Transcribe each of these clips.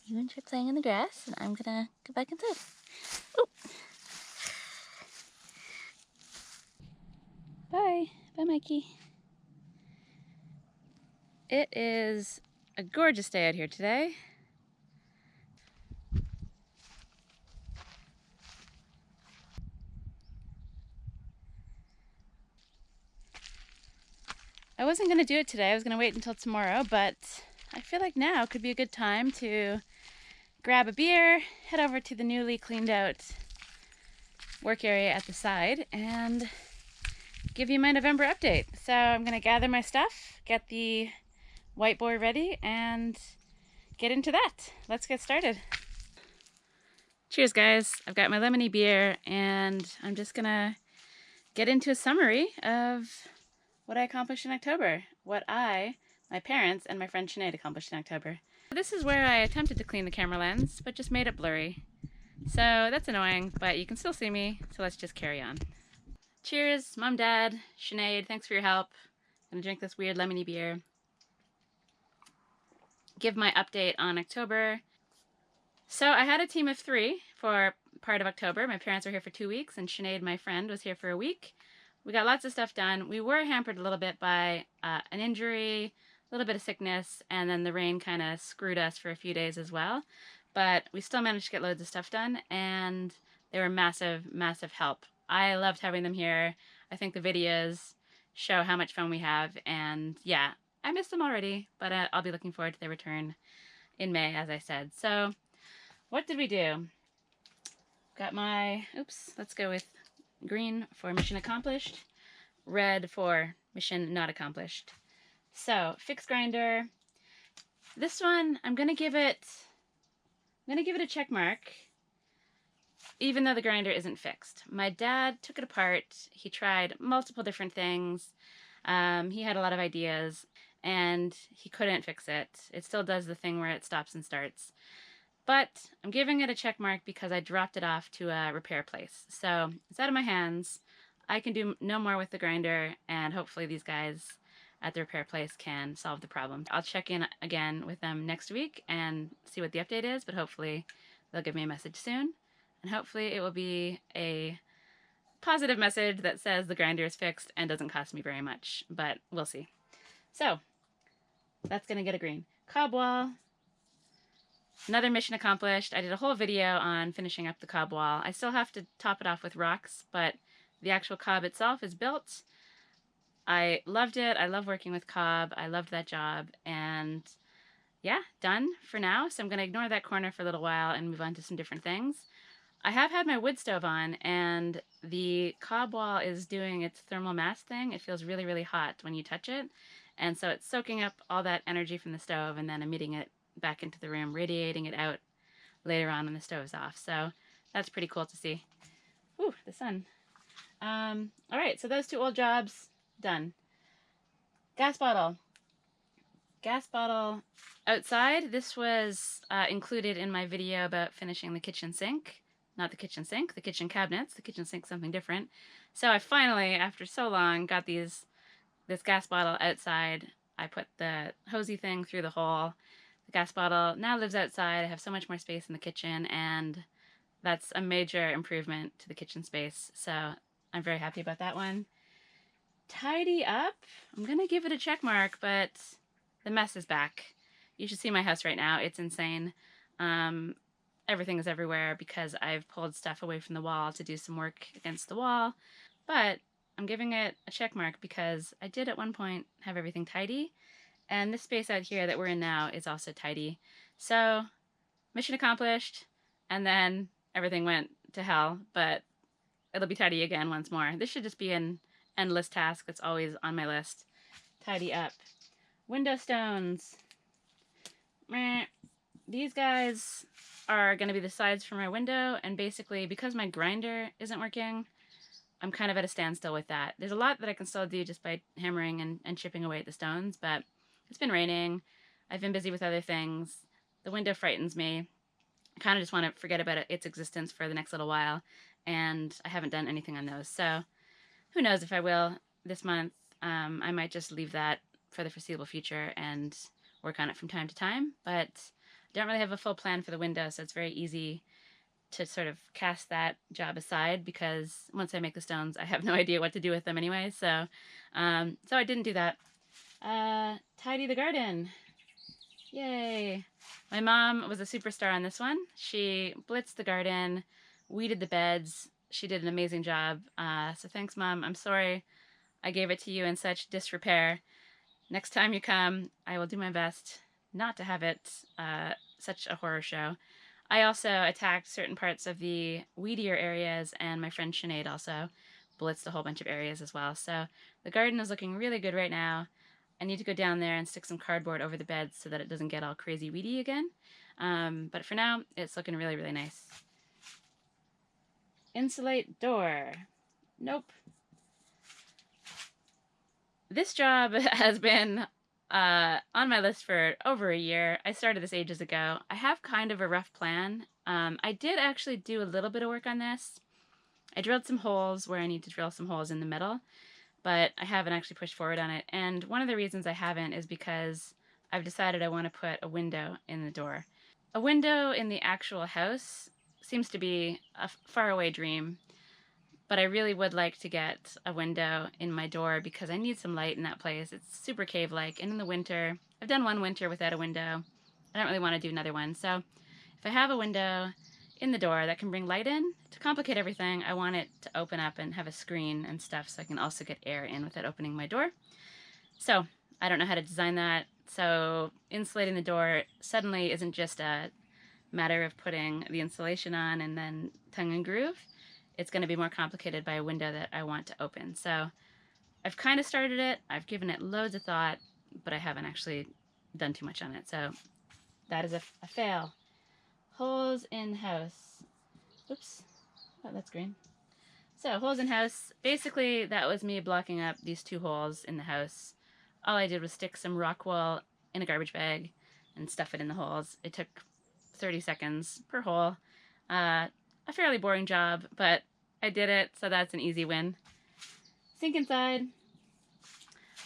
You enjoy playing in the grass, and I'm gonna go back inside. Oh. Bye. Bye, Mikey. It is a gorgeous day out here today. I wasn't going to do it today. I was going to wait until tomorrow, but I feel like now could be a good time to grab a beer, head over to the newly cleaned out work area at the side, and give you my November update. So I'm going to gather my stuff, get the whiteboard ready, and get into that. Let's get started. Cheers, guys. I've got my lemony beer, and I'm just going to get into a summary of what I accomplished in October, what I, my parents, and my friend Sinead accomplished in October. This is where I attempted to clean the camera lens, but just made it blurry. So that's annoying, but you can still see me, so let's just carry on. Cheers, Mom, Dad, Sinead, thanks for your help. I'm gonna drink this weird lemony beer. Give my update on October. So I had a team of 3 for part of October. My parents were here for 2 weeks, and Sinead, my friend, was here for a week. We got lots of stuff done. We were hampered a little bit by an injury, a little bit of sickness, and then the rain kind of screwed us for a few days as well. But we still managed to get loads of stuff done, and they were massive, massive help. I loved having them here. I think the videos show how much fun we have, and yeah, I missed them already, but I'll be looking forward to their return in May, as I said. So what did we do? Got my, let's go with green for mission accomplished, red for mission not accomplished. So fixed grinder. This one I'm gonna give it a check mark, even though the grinder isn't fixed. My dad took it apart. He tried multiple different things. He had a lot of ideas, and he couldn't fix it. It still does the thing where it stops and starts. But I'm giving it a check mark because I dropped it off to a repair place. So it's out of my hands. I can do no more with the grinder, and hopefully these guys at the repair place can solve the problem. I'll check in again with them next week and see what the update is, but hopefully they'll give me a message soon. And hopefully it will be a positive message that says the grinder is fixed and doesn't cost me very much, but we'll see. So that's gonna get a green. Cob wall. Another mission accomplished. I did a whole video on finishing up the cob wall. I still have to top it off with rocks, but the actual cob itself is built. I loved it. I love working with cob. I loved that job. And yeah, done for now. So I'm going to ignore that corner for a little while and move on to some different things. I have had my wood stove on, and the cob wall is doing its thermal mass thing. It feels really, really hot when you touch it. And so it's soaking up all that energy from the stove and then emitting it back into the room, radiating it out later on when the stove's off. So that's pretty cool to see. Ooh, the sun. All right, so those 2 old jobs done. Gas bottle. Gas bottle outside. This was included in my video about finishing the kitchen sink. Not the kitchen sink, the kitchen cabinets. The kitchen sink's something different. So I finally, after so long, got this gas bottle outside. I put the hosey thing through the hole. The gas bottle now lives outside. I have so much more space in the kitchen, and that's a major improvement to the kitchen space. So I'm very happy about that one. Tidy up. I'm going to give it a check mark, but the mess is back. You should see my house right now. It's insane. Everything is everywhere because I've pulled stuff away from the wall to do some work against the wall. But I'm giving it a check mark because I did at one point have everything tidy. And this space out here that we're in now is also tidy. So, mission accomplished, and then everything went to hell, but it'll be tidy again once more. This should just be an endless task that's always on my list. Tidy up. Window stones. These guys are going to be the sides for my window, and basically, because my grinder isn't working, I'm kind of at a standstill with that. There's a lot that I can still do just by hammering and chipping away at the stones, but it's been raining. I've been busy with other things. The window frightens me. I kind of just want to forget about its existence for the next little while, and I haven't done anything on those. So who knows if I will this month. I might just leave that for the foreseeable future and work on it from time to time, but don't really have a full plan for the window, so it's very easy to sort of cast that job aside because once I make the stones, I have no idea what to do with them anyway. So I didn't do that. Tidy the garden. Yay. My mom was a superstar on this one. She blitzed the garden, weeded the beds. She did an amazing job. So thanks, Mom. I'm sorry I gave it to you in such disrepair. Next time you come, I will do my best not to have it such a horror show. I also attacked certain parts of the weedier areas, and my friend Sinead also blitzed a whole bunch of areas as well. So the garden is looking really good right now. I need to go down there and stick some cardboard over the beds so that it doesn't get all crazy weedy again. But for now, it's looking really, really nice. Insulate door. Nope. This job has been on my list for over a year. I started this ages ago. I have kind of a rough plan. I did actually do a little bit of work on this. I drilled some holes where I need to drill some holes in the middle, but I haven't actually pushed forward on it. And one of the reasons I haven't is because I've decided I want to put a window in the door. A window in the actual house seems to be a faraway dream, but I really would like to get a window in my door because I need some light in that place. It's super cave-like, and in the winter, I've done one winter without a window. I don't really want to do another one, so if I have a window in the door that can bring light in, to complicate everything, I want it to open up and have a screen and stuff so I can also get air in without opening my door. So I don't know how to design that, so insulating the door suddenly isn't just a matter of putting the insulation on and then tongue and groove. It's going to be more complicated by a window that I want to open. So I've kind of started it. I've given it loads of thought, but I haven't actually done too much on it. So that is a fail. Holes in house. Oops. Oh, that's green. So holes in house. Basically, that was me blocking up these 2 holes in the house. All I did was stick some rock wool in a garbage bag and stuff it in the holes. It took 30 seconds per hole. A fairly boring job, but I did it, so that's an easy win. Sink inside.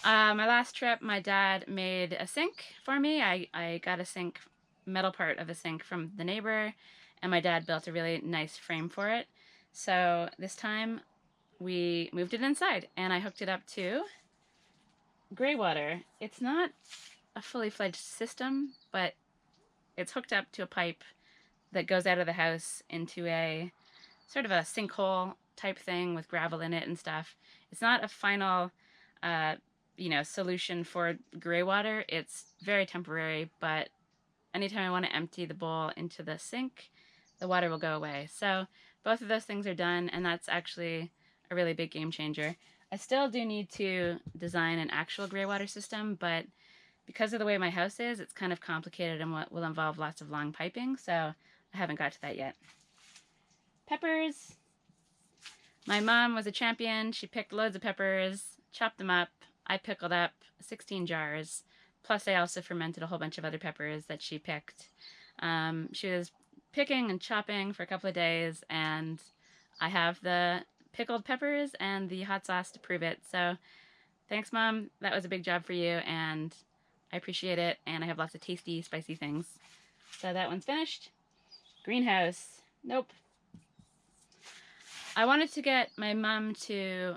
My last trip, my dad made a sink for me. I got a sink, metal part of a sink from the neighbor, and my dad built a really nice frame for it. So this time we moved it inside, and I hooked it up to gray water. It's not a fully fledged system, but it's hooked up to a pipe that goes out of the house into a sort of a sinkhole type thing with gravel in it and stuff. It's not a final, solution for gray water. It's very temporary, but anytime I want to empty the bowl into the sink, the water will go away. So both of those things are done, and that's actually a really big game changer. I still do need to design an actual gray water system, but because of the way my house is, it's kind of complicated and will involve lots of long piping, so I haven't got to that yet. Peppers. My mom was a champion. She picked loads of peppers, chopped them up. I pickled up 16 jars. Plus I also fermented a whole bunch of other peppers that she picked. She was picking and chopping for a couple of days, and I have the pickled peppers and the hot sauce to prove it. So thanks, Mom. That was a big job for you, and I appreciate it, and I have lots of tasty, spicy things. So that one's finished. Greenhouse. Nope. I wanted to get my mom to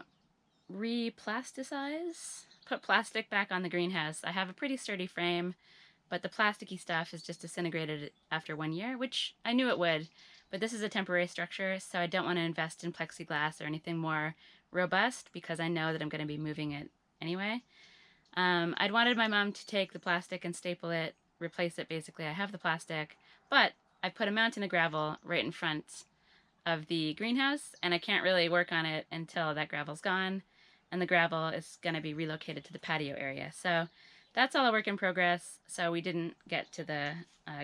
re-plasticize, put plastic back on the greenhouse. I have a pretty sturdy frame, but the plasticky stuff is just disintegrated after 1 year, which I knew it would, but this is a temporary structure, so I don't want to invest in plexiglass or anything more robust because I know that I'm going to be moving it anyway. I'd wanted my mom to take the plastic and staple it, replace it basically. I have the plastic, but I put a mountain of gravel right in front of the greenhouse, and I can't really work on it until that gravel's gone, and the gravel is going to be relocated to the patio area. So that's all a work in progress, so we didn't get to the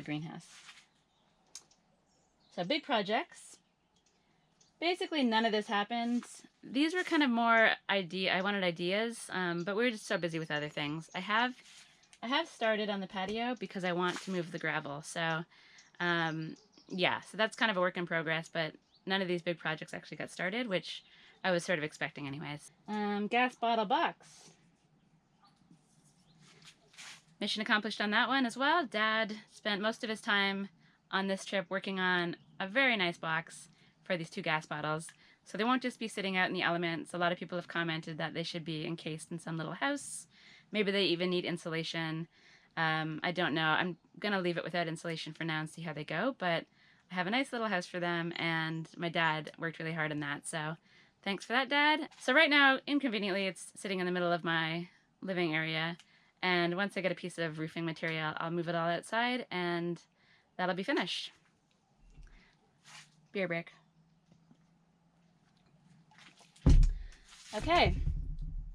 greenhouse. So big projects. Basically none of this happened. These were kind of more I wanted ideas, but we were just so busy with other things. I have started on the patio because I want to move the gravel. So yeah, so that's kind of a work in progress, but none of these big projects actually got started, which I was sort of expecting anyways. Gas bottle box. mission accomplished on that one as well. Dad spent most of his time on this trip working on a very nice box for these 2 gas bottles. So they won't just be sitting out in the elements. A lot of people have commented that they should be encased in some little house. Maybe they even need insulation. I don't know. I'm going to leave it without insulation for now and see how they go. But I have a nice little house for them, and my dad worked really hard on that. So thanks for that, Dad. So right now, inconveniently, it's sitting in the middle of my living area. And once I get a piece of roofing material, I'll move it all outside, and that'll be finished. Beer break. Okay,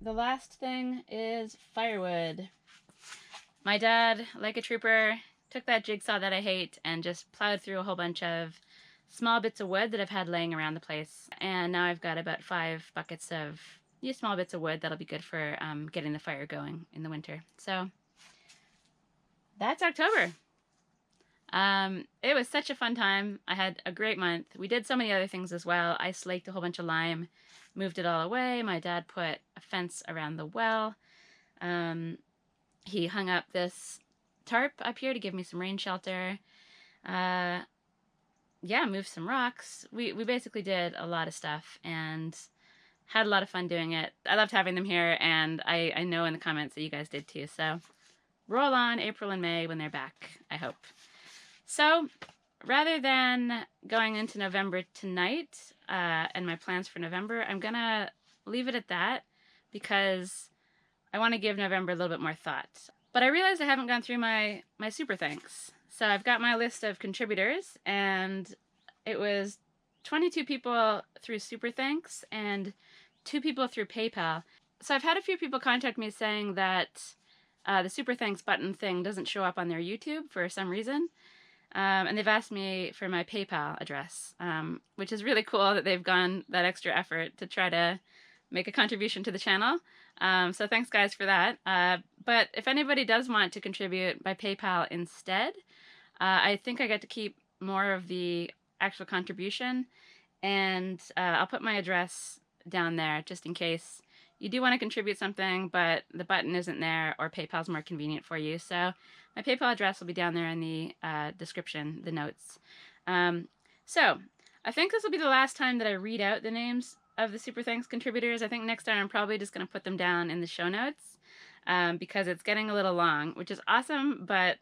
the last thing is firewood. My dad, like a trooper, took that jigsaw that I hate and just plowed through a whole bunch of small bits of wood that I've had laying around the place. And now I've got about 5 buckets of small bits of wood that'll be good for getting the fire going in the winter. So that's October. It was such a fun time. I had a great month. We did so many other things as well. I slaked a whole bunch of lime, moved it all away. My dad put a fence around the well. He hung up this tarp up here to give me some rain shelter. Yeah, moved some rocks. We basically did a lot of stuff and had a lot of fun doing it. I loved having them here, and I know in the comments that you guys did too. So roll on April and May when they're back, I hope. So rather than going into November tonight and my plans for November, I'm going to leave it at that because I want to give November a little bit more thought. But I realized I haven't gone through my super thanks. So I've got my list of contributors, and it was 22 people through super thanks and 2 people through PayPal. So I've had a few people contact me saying that the super thanks button thing doesn't show up on their YouTube for some reason. And they've asked me for my PayPal address, which is really cool that they've gone that extra effort to try to make a contribution to the channel. So thanks guys for that. But if anybody does want to contribute by PayPal instead, I think I get to keep more of the actual contribution, and I'll put my address down there just in case you do want to contribute something, but the button isn't there or PayPal's more convenient for you. So my PayPal address will be down there in the description, the notes. So I think this will be the last time that I read out the names of the Super Thanks contributors. I think next time I'm probably just going to put them down in the show notes because it's getting a little long, which is awesome, but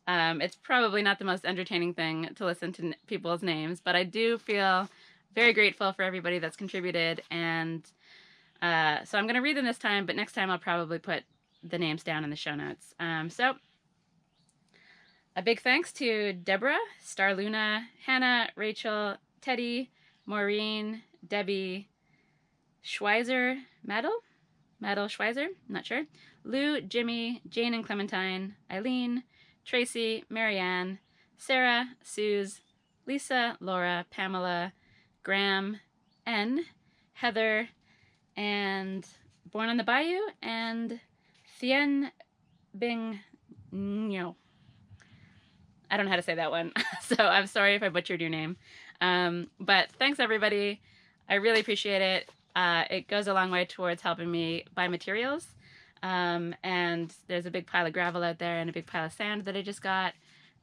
it's probably not the most entertaining thing to listen to people's names. But I do feel very grateful for everybody that's contributed, and so I'm going to read them this time, but next time I'll probably put the names down in the show notes. So a big thanks to Deborah, Starluna, Hannah, Rachel, Teddy, Maureen, Debbie, Schweizer, Maddle Schweizer, not sure, Lou, Jimmy, Jane and Clementine, Eileen, Tracy, Marianne, Sarah, Suze, Lisa, Laura, Pamela, Graham, N, Heather, and Born on the Bayou, and Thien Bing Nyo. I don't know how to say that one, so I'm sorry if I butchered your name. But thanks, everybody. I really appreciate it. It goes a long way towards helping me buy materials. And there's a big pile of gravel out there and a big pile of sand that I just got.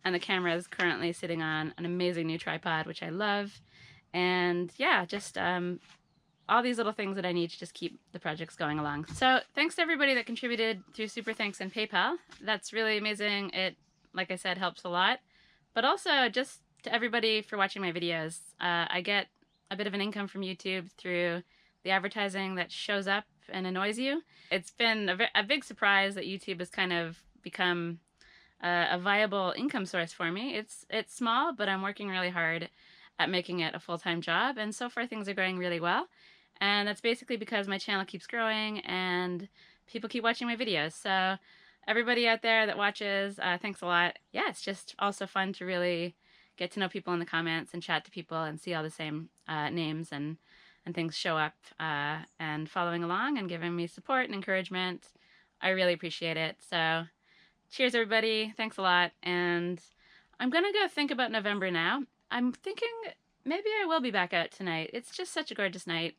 And the camera is currently sitting on an amazing new tripod, which I love. And yeah, just all these little things that I need to just keep the projects going along. So thanks to everybody that contributed through Super Thanks and PayPal. That's really amazing. It, like I said, helps a lot. But also just to everybody for watching my videos. I get a bit of an income from YouTube through the advertising that shows up and annoys you. It's been a big surprise that YouTube has kind of become a viable income source for me. It's small, but I'm working really hard at making it a full-time job, and so far things are going really well. And that's basically because my channel keeps growing and people keep watching my videos. So everybody out there that watches, thanks a lot. Yeah, it's just also fun to really get to know people in the comments and chat to people and see all the same names and things show up and following along and giving me support and encouragement. I really appreciate it. So cheers, everybody. Thanks a lot. And I'm going to go think about November now. I'm thinking maybe I will be back out tonight. It's just such a gorgeous night.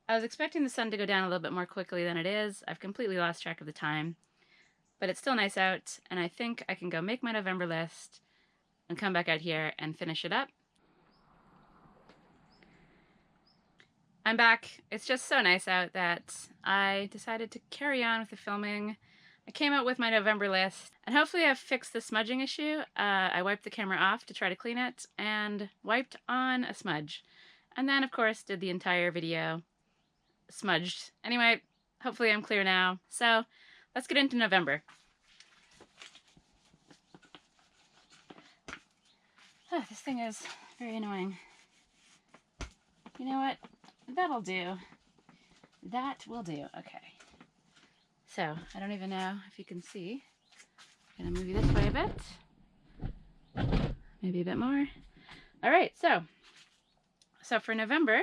I was expecting the sun to go down a little bit more quickly than it is. I've completely lost track of the time. but it's still nice out, and I think I can go make my November list and come back out here and finish it up. I'm back. It's just so nice out that I decided to carry on with the filming. I came out with my November list, and hopefully I've fixed the smudging issue. I wiped the camera off to try to clean it, and wiped on a smudge. And then, of course, did the entire video smudged. Anyway, hopefully I'm clear now. So, let's get into November. Oh, this thing is very annoying. You know what? That'll do. That will do. Okay. So, I don't even know if you can see. I'm going to move you this way a bit. Maybe a bit more. All right, so for November,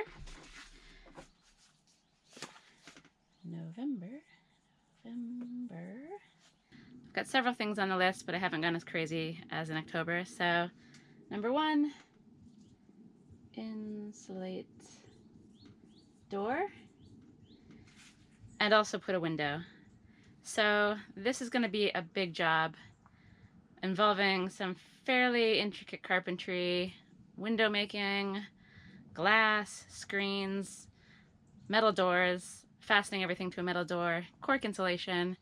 I've got several things on the list, but I haven't gone as crazy as in October. So, number 1, insulate door, and also put a window. So this is going to be a big job involving some fairly intricate carpentry, window making, glass, screens, metal doors, fastening everything to a metal door, cork insulation.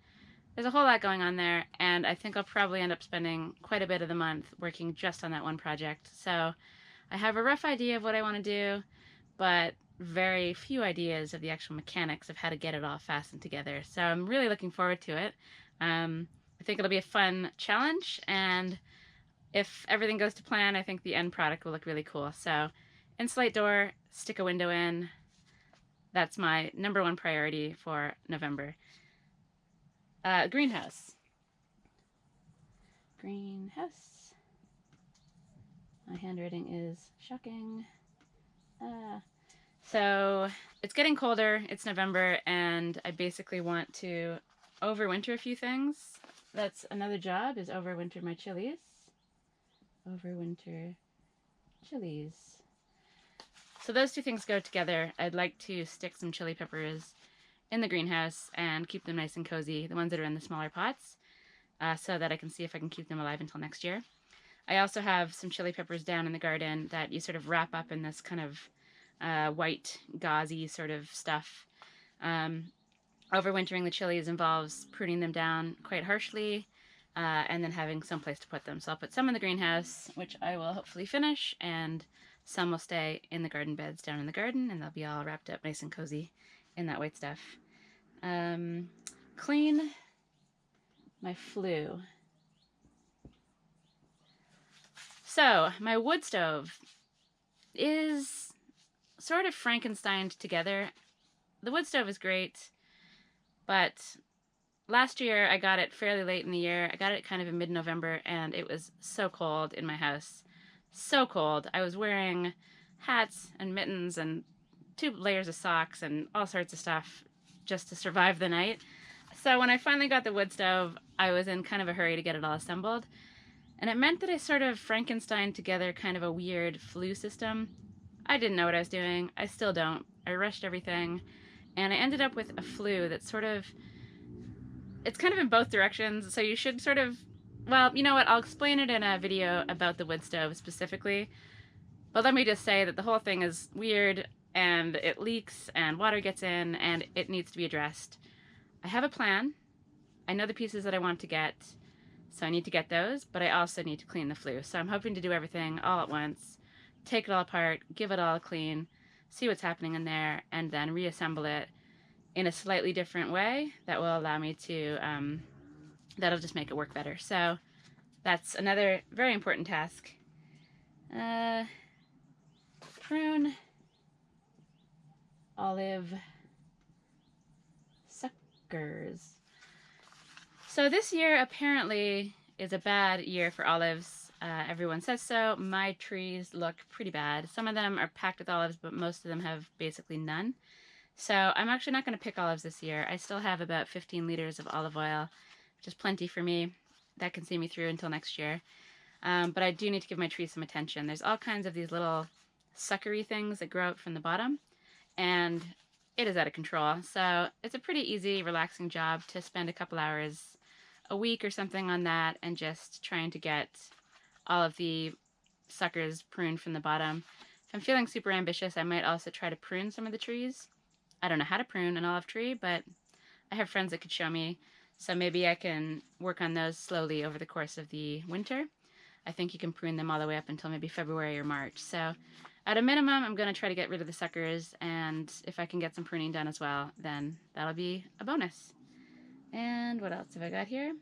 There's a whole lot going on there, and I think I'll probably end up spending quite a bit of the month working just on that one project. So I have a rough idea of what I want to do, but very few ideas of the actual mechanics of how to get it all fastened together. So I'm really looking forward to it. I think it'll be a fun challenge, and if everything goes to plan, I think the end product will look really cool. So insulate door, stick a window in. That's my number 1 priority for November. Greenhouse. Greenhouse. My handwriting is shocking. So it's getting colder, it's November, and I basically want to overwinter a few things. That's another job, is overwinter my chilies. Overwinter chilies. So those two things go together. I'd like to stick some chili peppers in the greenhouse and keep them nice and cozy, the ones that are in the smaller pots, so that I can see if I can keep them alive until next year. I also have some chili peppers down in the garden that you sort of wrap up in this kind of white, gauzy sort of stuff. Overwintering the chilies involves pruning them down quite harshly, and then having some place to put them. So I'll put some in the greenhouse, which I will hopefully finish, and some will stay in the garden beds down in the garden, and they'll be all wrapped up nice and cozy in that white stuff. Clean my flue. So, my wood stove is sort of Frankensteined together. The wood stove is great, but last year I got it fairly late in the year. I got it kind of in mid-November, and it was so cold in my house. So cold. I was wearing hats and mittens and 2 layers of socks and all sorts of stuff just to survive the night. So when I finally got the wood stove, I was in kind of a hurry to get it all assembled. And it meant that I sort of Frankensteined together kind of a weird flue system. I didn't know what I was doing. I still don't. I rushed everything. And I ended up with a flue that's sort of... It's kind of in both directions, so you should sort of... Well, you know what? I'll explain it in a video about the wood stove specifically. But let me just say that the whole thing is weird, and it leaks, and water gets in, and it needs to be addressed. I have a plan. I know the pieces that I want to get, so I need to get those, but I also need to clean the flue. So I'm hoping to do everything all at once, take it all apart, give it all a clean, see what's happening in there, and then reassemble it in a slightly different way that will allow me to, that'll just make it work better. So that's another very important task. Prune olive suckers. So this year apparently is a bad year for olives. Everyone says so. My trees look pretty bad. Some of them are packed with olives, but most of them have basically none. So I'm actually not going to pick olives this year. I still have about 15 liters of olive oil, which is plenty for me. That can see me through until next year. But I do need to give my trees some attention. There's all kinds of these little suckery things that grow out from the bottom, and it is out of control. So it's a pretty easy, relaxing job to spend a couple hours a week or something on that and just trying to get all of the suckers pruned from the bottom. If I'm feeling super ambitious, I might also try to prune some of the trees. I don't know how to prune an olive tree, but I have friends that could show me, so maybe I can work on those slowly over the course of the winter. I think you can prune them all the way up until maybe February or March. So at a minimum, I'm going to try to get rid of the suckers, and if I can get some pruning done as well, then that'll be a bonus. And what else have I got here?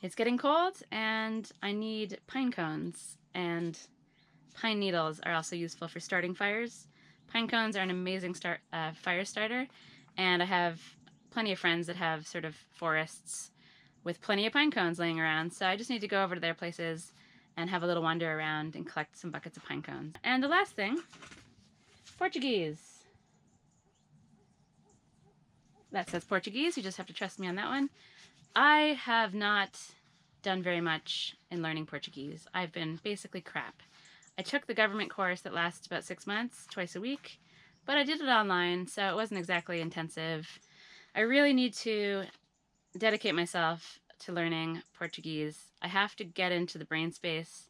It's getting cold, and I need pine cones, and pine needles are also useful for starting fires. Pine cones are an amazing fire starter, and I have plenty of friends that have sort of forests with plenty of pine cones laying around, so I just need to go over to their places and have a little wander around and collect some buckets of pine cones. And the last thing, Portuguese. That says Portuguese, you just have to trust me on that one. I have not done very much in learning Portuguese. I've been basically crap. I took the government course that lasts about 6 months, twice a week, but I did it online, so it wasn't exactly intensive. I really need to dedicate myself to learning Portuguese. I have to get into the brain space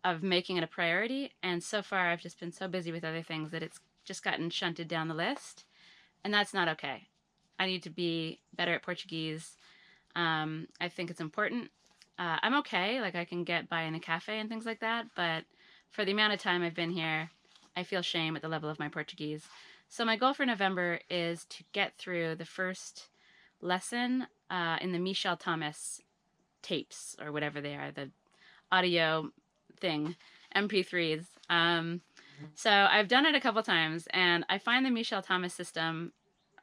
of making it a priority, and so far I've just been so busy with other things that it's just gotten shunted down the list, and that's not okay. I need to be better at Portuguese. I think it's important. I'm okay, like I can get by in a cafe and things like that, but for the amount of time I've been here, I feel shame at the level of my Portuguese. So my goal for November is to get through the first lesson in the Michel Thomas tapes, or whatever they are, the audio thing, MP3s. So I've done it a couple times, and I find the Michel Thomas system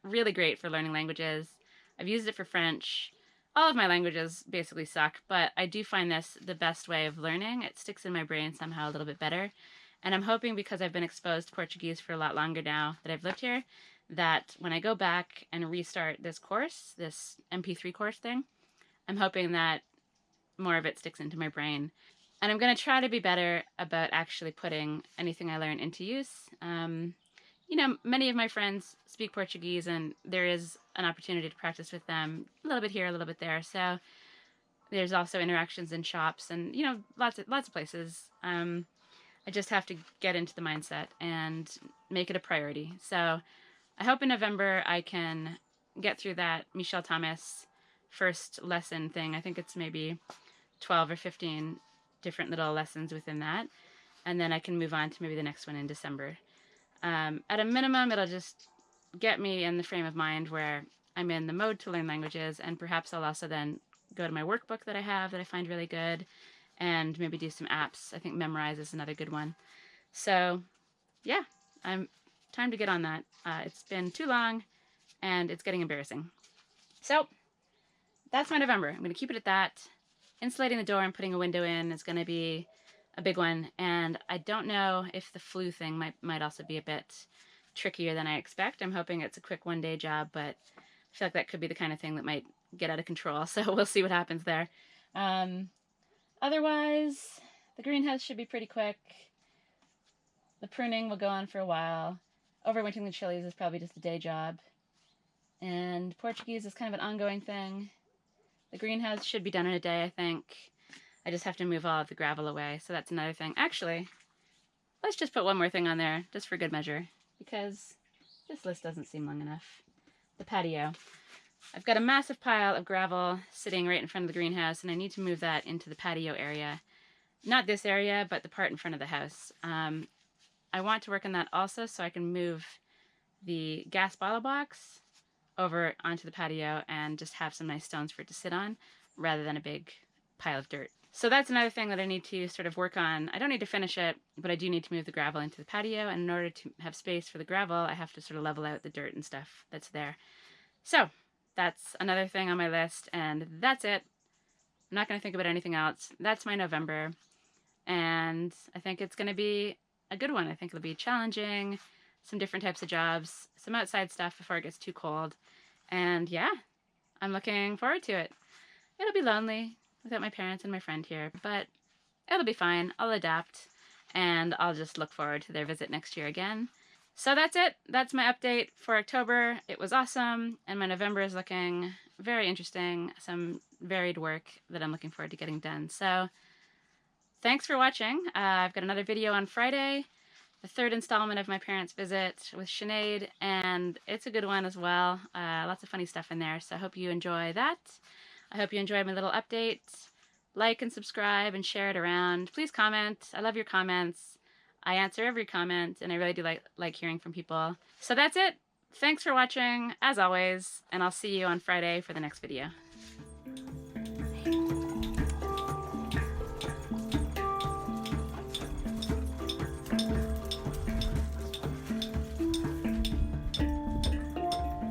really great for learning languages. I've used it for French. All of my languages basically suck, but I do find this the best way of learning. It sticks in my brain somehow a little bit better. And I'm hoping, because I've been exposed to Portuguese for a lot longer now that I've lived here, that when I go back and restart this course, this MP3 course thing, I'm hoping that more of it sticks into my brain. And I'm going to try to be better about actually putting anything I learn into use. You know, many of my friends speak Portuguese, and there is an opportunity to practice with them a little bit here, a little bit there. So there's also interactions in shops and, you know, lots of places. I just have to get into the mindset and make it a priority. So I hope in November I can get through that Michel Thomas first lesson thing. I think it's maybe 12 or 15 different little lessons within that. And then I can move on to maybe the next one in December. At a minimum, it'll just get me in the frame of mind where I'm in the mode to learn languages, and perhaps I'll also then go to my workbook that I have that I find really good, and maybe do some apps. I think Memorize is another good one. So, yeah, I'm time to get on that. It's been too long, and it's getting embarrassing. So, that's my November. I'm going to keep it at that. Insulating the door and putting a window in is going to be a big one, and I don't know if the flue thing might also be a bit trickier than I expect. I'm hoping it's a quick one-day job, but I feel like that could be the kind of thing that might get out of control, so we'll see what happens there. Otherwise, the greenhouse should be pretty quick. The pruning will go on for a while. Overwintering the chilies is probably just a day job. And Portuguese is kind of an ongoing thing. The greenhouse should be done in a day, I think. I just have to move all of the gravel away, so that's another thing. Actually, let's just put one more thing on there, just for good measure, because this list doesn't seem long enough. The patio. I've got a massive pile of gravel sitting right in front of the greenhouse, and I need to move that into the patio area. Not this area, but the part in front of the house. I want to work on that also, so I can move the gas bottle box over onto the patio and just have some nice stones for it to sit on, rather than a big pile of dirt. So that's another thing that I need to sort of work on. I don't need to finish it, but I do need to move the gravel into the patio, and in order to have space for the gravel, I have to sort of level out the dirt and stuff that's there. So that's another thing on my list, and that's it. I'm not going to think about anything else. That's my November, and I think it's going to be a good one. I think it'll be challenging, some different types of jobs, some outside stuff before it gets too cold, and yeah, I'm looking forward to it. It'll be lonely without my parents and my friend here, but it'll be fine. I'll adapt, and I'll just look forward to their visit next year again. So that's it. That's my update for October. It was awesome, and my November is looking very interesting, some varied work that I'm looking forward to getting done. So thanks for watching. I've got another video on Friday, the third installment of my parents' visit with Sinead, and it's a good one as well. Lots of funny stuff in there, so I hope you enjoy that. I hope you enjoyed my little update. Like and subscribe and share it around. Please comment. I love your comments. I answer every comment, and I really do like hearing from people. So that's it. Thanks for watching, as always, and I'll see you on Friday for the next video.